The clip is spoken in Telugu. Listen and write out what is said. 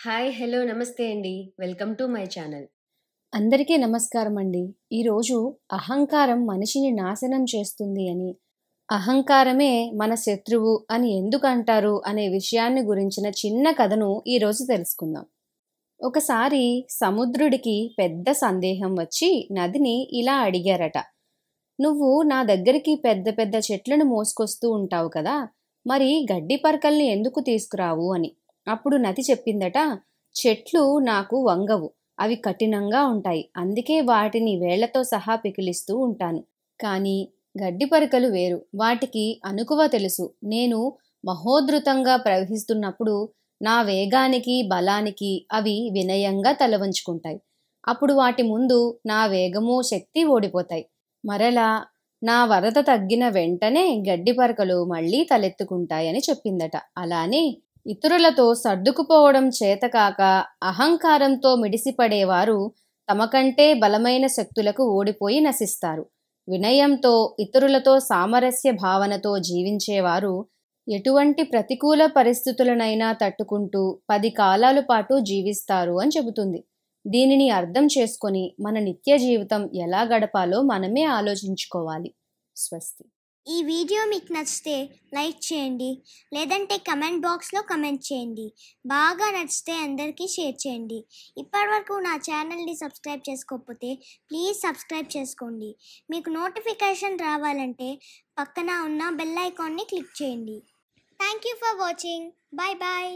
హాయ్! హలో! నమస్తే అండి. Welcome to my channel. అందరికీ నమస్కారం అండి. ఈరోజు అహంకారం మనిషిని నాశనం చేస్తుంది అని, అహంకారమే మన శత్రువు అని ఎందుకంటారు అనే విషయాన్ని గురించిన చిన్న కథను ఈరోజు తెలుసుకుందాం. ఒకసారి సముద్రుడికి పెద్ద సందేహం వచ్చి నదిని ఇలా అడిగారట. "నువ్వు నా దగ్గరికి పెద్ద పెద్ద చెట్లను మోసుకొస్తూ ఉంటావు కదా, మరి గడ్డి పరకల్ని ఎందుకు తీసుకురావు అని. అప్పుడు నది చెప్పిందట, "చెట్లు నాకు వంగవు. అవి కఠినంగా ఉంటాయి. అందుకే వాటిని వేళ్లతో సహా పికిలిస్తూ ఉంటాను. కానీ గడ్డి పరకలు వేరు. వాటికి అణకువ తెలుసు. నేను మహోధృతంగా ప్రవహిస్తున్నప్పుడు నా వేగానికి బలానికి అవి వినయంగా తలవంచుకుంటాయి. అప్పుడు వాటి ముందు నా వేగము శక్తి ఓడిపోతాయి. మరలా నా వరద తగ్గిన వెంటనే గడ్డి పరకలు మళ్ళీ తలెత్తుకుంటాయని చెప్పిందట. అలానే ఇతరులతో సర్దుకుపోవడం చేతకాక అహంకారంతో మిడిసిపడేవారు తమకంటే బలమైన శక్తులకు ఓడిపోయి నశిస్తారు. వినయంతో ఇతరులతో సామరస్య భావనతో జీవించేవారు ఎటువంటి ప్రతికూల పరిస్థితులనైనా తట్టుకుంటూ 10 కాలాల పాటు జీవిస్తారు అని చెబుతుంది. దీనిని అర్థం చేసుకొని మన నిత్య జీవితం ఎలా గడపాలో మనమే ఆలోచించుకోవాలి. స్వస్తి. ఈ వీడియో మీకు నచ్చితే లైక్ చేయండి, లేదంటే కమెంట్ బాక్స్లో కమెంట్ చేయండి. బాగా నచ్చితే అందరికీ షేర్ చేయండి. ఇప్పటివరకు నా ఛానల్ని సబ్స్క్రైబ్ చేసుకోకపోతే ప్లీజ్ సబ్స్క్రైబ్ చేసుకోండి. మీకు నోటిఫికేషన్ రావాలంటే పక్కన ఉన్న బెల్ ఐకాన్ని క్లిక్ చేయండి. Thank you for watching. Bye bye.